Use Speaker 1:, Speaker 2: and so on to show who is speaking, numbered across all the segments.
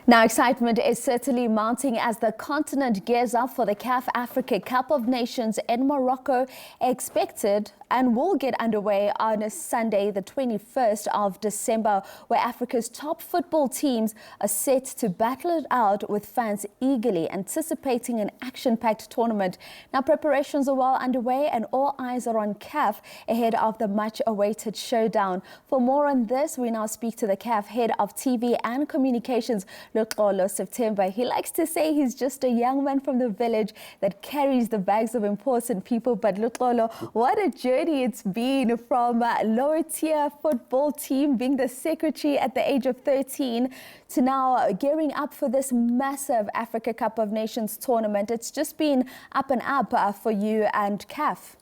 Speaker 1: Now, excitement is certainly mounting as the continent gears up for the CAF Africa Cup of Nations in Morocco, expected and will get underway on Sunday, the 21st of December, where Africa's top football teams are set to battle it out with fans eagerly anticipating an action-packed tournament. Now, preparations are well underway and all eyes are on CAF ahead of the much-awaited showdown. For more on this, we now speak to the CAF head of TV and communications, Luxolo September. He likes to say he's just a young man from the village that carries the bags of important people. But Luxolo, what a journey it's been from lower tier football team, being the secretary at the age of 13, to now gearing up for this massive Africa Cup of Nations tournament. It's just been up and up for you and CAF.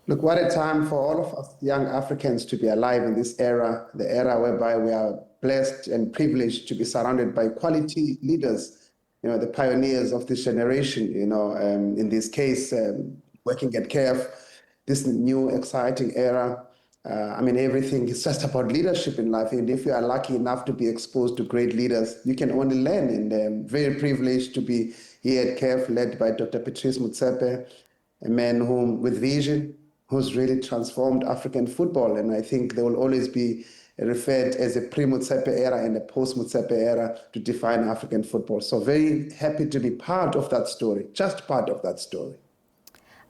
Speaker 2: Look, what a time for all of us young Africans to be alive in this era, the era whereby we are blessed and privileged to be surrounded by quality leaders, the pioneers of this generation, in this case, working at CAF, this new exciting era. Everything is just about leadership in life. And if you are lucky enough to be exposed to great leaders, you can only learn. And I'm very privileged to be here at CAF, led by Dr. Patrice Motsepe, a man with vision, who's really transformed African football. And I think there will always be referred as a pre-Motsepe era and a post-Motsepe era to define African football. So very happy to be part of that story, just part of that story.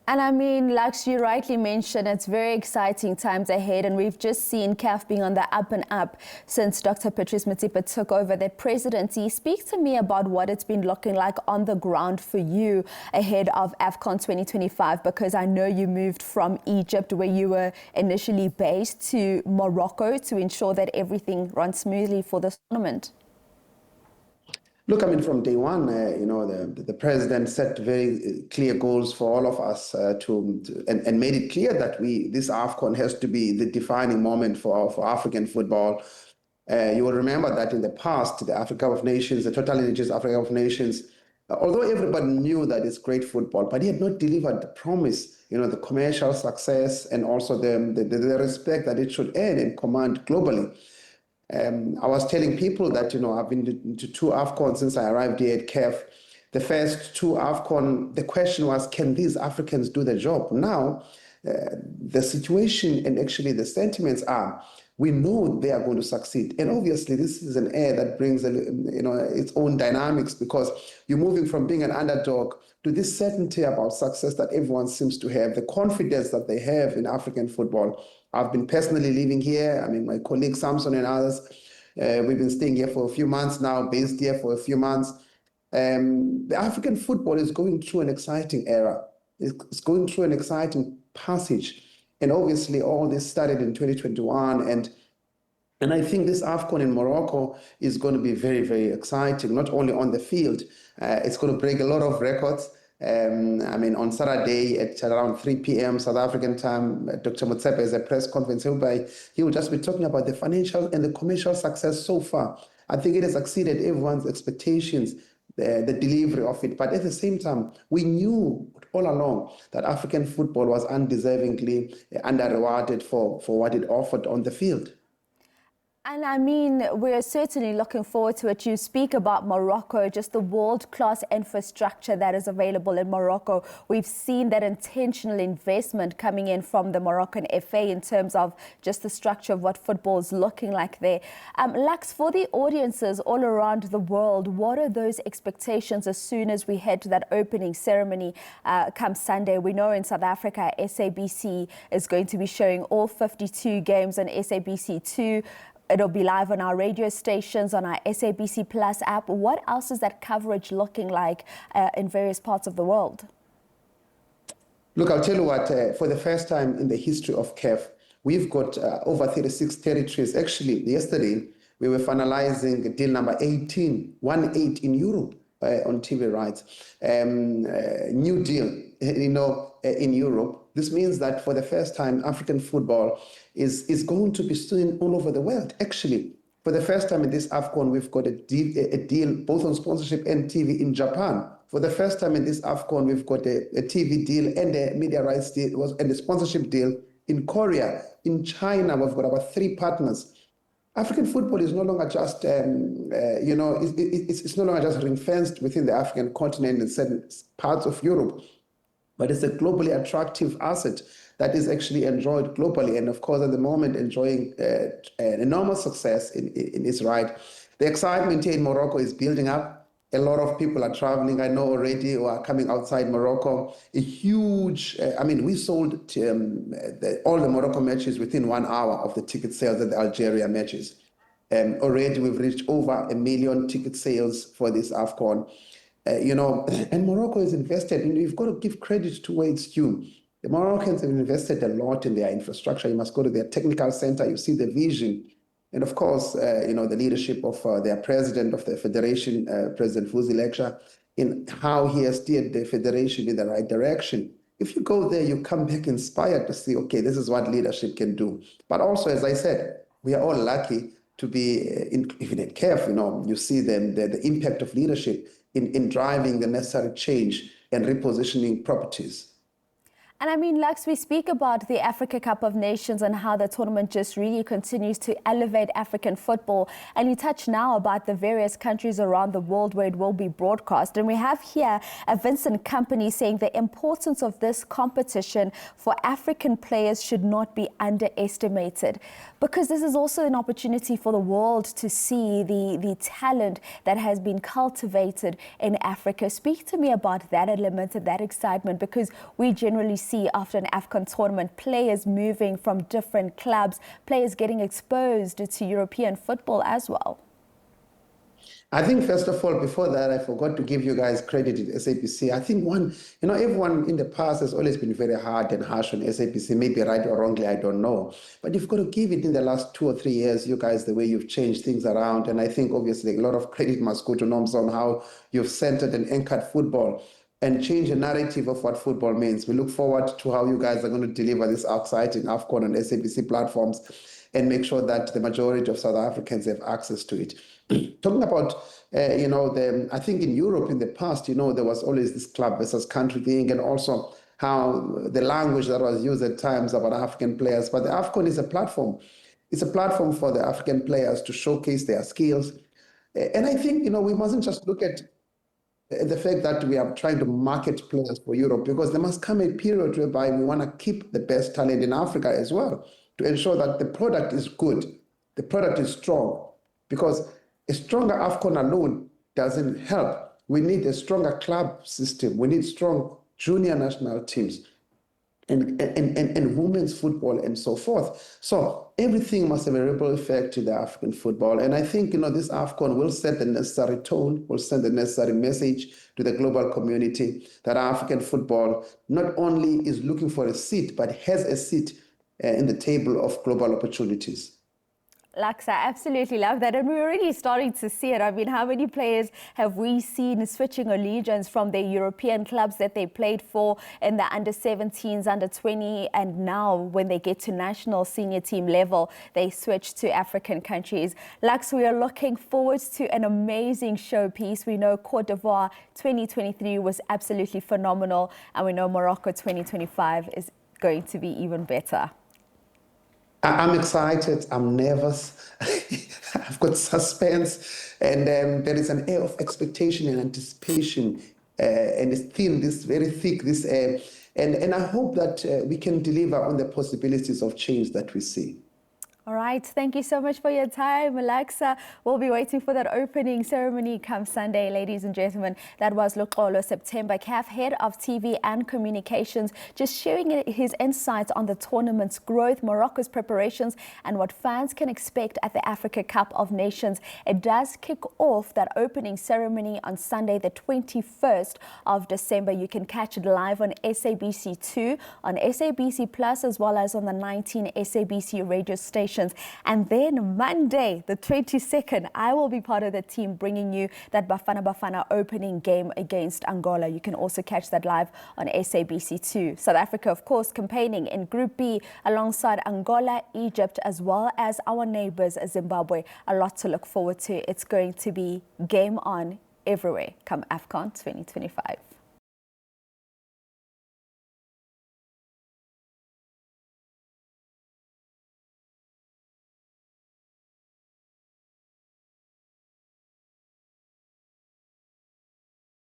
Speaker 1: And like you rightly mentioned, it's very exciting times ahead, and we've just seen CAF being on the up and up since Dr. Patrice Motsepe took over the presidency. Speak to me about what it's been looking like on the ground for you ahead of AFCON 2025, because I know you moved from Egypt, where you were initially based, to Morocco to ensure that everything runs smoothly for this tournament.
Speaker 2: Look, from day one, the president set very clear goals for all of us and made it clear that this AFCON has to be the defining moment for African football. You will remember that in the past, the Africa Cup of Nations, the Total Energies Africa Cup of Nations, although everybody knew that it's great football, but he had not delivered the promise, the commercial success and also the respect that it should earn and command globally. I was telling people that, I've been to two AFCON since I arrived here at CAF. The first two AFCON, the question was, can these Africans do the job? Now, the situation and actually the sentiments are, we know they are going to succeed. And obviously, this is an air that brings, its own dynamics, because you're moving from being an underdog to this certainty about success that everyone seems to have, the confidence that they have in African football. I've been personally living here. My colleague Samson and others, we've been staying here for a few months now, based here for a few months. The African football is going through an exciting era. It's going through an exciting passage. And obviously, all this started in 2021. And I think this AFCON in Morocco is going to be very, very exciting, not only on the field. It's going to break a lot of records. On Saturday at around 3 p.m. South African time, Dr. Motsepe has a press conference whereby he will just be talking about the financial and the commercial success so far. I think it has exceeded everyone's expectations, the delivery of it. But at the same time, we knew all along that African football was undeservingly under-rewarded for what it offered on the field.
Speaker 1: And we're certainly looking forward to it. You speak about Morocco, just the world-class infrastructure that is available in Morocco. We've seen that intentional investment coming in from the Moroccan FA in terms of just the structure of what football is looking like there. Lux, for the audiences all around the world, what are those expectations as soon as we head to that opening ceremony come Sunday? We know in South Africa, SABC is going to be showing all 52 games on SABC2. It'll be live on our radio stations, on our SABC Plus app. What else is that coverage looking like in various parts of the world?
Speaker 2: Look, I'll tell you what, for the first time in the history of CAF, we've got over 36 territories. Actually, yesterday, we were finalizing deal number 18 in Europe on TV rights. New deal, in Europe. This means that for the first time, African football is going to be seen all over the world. Actually, for the first time in this AFCON, we've got a deal both on sponsorship and TV in Japan. For the first time in this AFCON, we've got a TV deal and a media rights deal and a sponsorship deal in Korea. In China, we've got about 3 partners. African football is no longer just, it's no longer just ring-fenced within the African continent in certain parts of Europe, but it's a globally attractive asset that is actually enjoyed globally, and of course, at the moment, enjoying an enormous success in its right. The excitement here in Morocco is building up. A lot of people are traveling, I know already, or are coming outside Morocco. A huge, we sold all the Morocco matches within 1 hour of the ticket sales at the Algeria matches. Already we've reached over 1 million ticket sales for this AFCON. And Morocco is invested, and you've got to give credit to where it's due. The Moroccans have invested a lot in their infrastructure. You must go to their technical center, you see the vision. And of course, the leadership of their president of the federation, President Fuzi Leksha, in how he has steered the federation in the right direction. If you go there, you come back inspired to see, okay, this is what leadership can do. But also, as I said, we are all lucky to be, even at CAF, you see the impact of leadership in driving the necessary change and repositioning properties.
Speaker 1: And I mean, Lux, we speak about the Africa Cup of Nations and how the tournament just really continues to elevate African football. And you touch now about the various countries around the world where it will be broadcast. And we have here a Vincent Company saying the importance of this competition for African players should not be underestimated, because this is also an opportunity for the world to see the talent that has been cultivated in Africa. Speak to me about that element and that excitement, because we generally see after an AFCON tournament players moving from different clubs, players getting exposed to European football as well.
Speaker 2: I think, first of all, before that, I forgot to give you guys credit at SABC. I think everyone in the past has always been very hard and harsh on SABC, maybe right or wrongly, I don't know. But you've got to give it in the last 2 or 3 years, you guys, the way you've changed things around. And I think, obviously, a lot of credit must go to Noms on how you've centered and anchored football and change the narrative of what football means. We look forward to how you guys are going to deliver this exciting AFCON on SABC platforms and make sure that the majority of South Africans have access to it. Talking about, I think in Europe in the past, there was always this club versus country thing, and also how the language that was used at times about African players. But the AFCON is a platform. It's a platform for the African players to showcase their skills. And I think, we mustn't just look at the fact that we are trying to market players for Europe, because there must come a period whereby we want to keep the best talent in Africa as well, to ensure that the product is good, the product is strong, because a stronger AFCON alone doesn't help. We need a stronger club system. We need strong junior national teams and women's football and so forth. So everything must have a ripple effect to the African football. And I think, this AFCON will set the necessary tone, will send the necessary message to the global community that African football not only is looking for a seat, but has a seat in the table of global opportunities.
Speaker 1: Lux, I absolutely love that. And we're already starting to see it. I mean, how many players have we seen switching allegiance from their European clubs that they played for in the under-17s, under-20, and now when they get to national senior team level, they switch to African countries. Lux, we are looking forward to an amazing showpiece. We know Cote d'Ivoire 2023 was absolutely phenomenal, and we know Morocco 2025 is going to be even better.
Speaker 2: I'm excited. I'm nervous. I've got suspense, and there is an air of expectation and anticipation, and it's thin, this very thick, this air. And I hope that we can deliver on the possibilities of change that we see.
Speaker 1: All right. Thank you so much for your time, Alexa. We'll be waiting for that opening ceremony come Sunday, ladies and gentlemen. That was Luxolo September, CAF Head of TV and Communications, just sharing his insights on the tournament's growth, Morocco's preparations, and what fans can expect at the Africa Cup of Nations. It does kick off that opening ceremony on Sunday, the 21st of December. You can catch it live on SABC2, on SABC Plus, as well as on the 19 SABC radio stations. And then Monday, the 22nd, I will be part of the team bringing you that Bafana Bafana opening game against Angola. You can also catch that live on SABC2. South Africa, of course, campaigning in Group B alongside Angola, Egypt, as well as our neighbors, Zimbabwe. A lot to look forward to. It's going to be game on everywhere come AFCON 2025.